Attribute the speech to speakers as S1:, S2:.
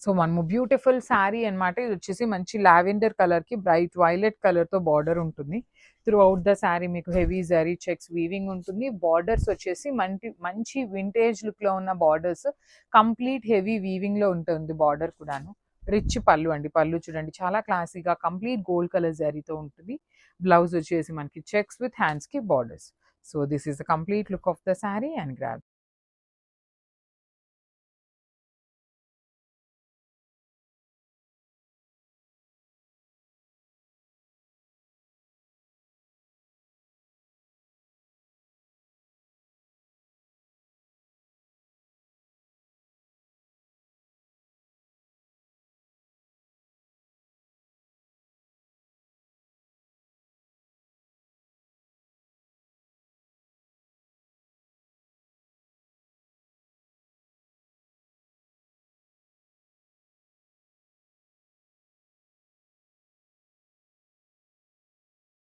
S1: So మనము beautiful sari అనమాట. ఇది వచ్చేసి మంచి లావెండర్ కలర్‌కి బ్రైట్ వైలెట్ కలర్‌తో బార్డర్ ఉంటుంది. త్రూ ఔట్ ద శారీ మీకు హెవీ జరీ చెక్స్ వీవింగ్ ఉంటుంది. బార్డర్స్ వచ్చేసి మంచి వింటేజ్ లుక్‌లో ఉన్న బార్డర్స్. కంప్లీట్ హెవీ వీవింగ్‌లో ఉంటుంది బార్డర్ కూడాను. రిచ్ పళ్ళు అండి. పళ్ళు చూడండి చాలా క్లాసీగా కంప్లీట్ గోల్డ్ కలర్ జరీతో ఉంటుంది. బ్లౌజ్ వచ్చేసి మనకి చెక్స్ విత్ హ్యాండ్స్‌కి borders. So this is the complete look of the sari and grab.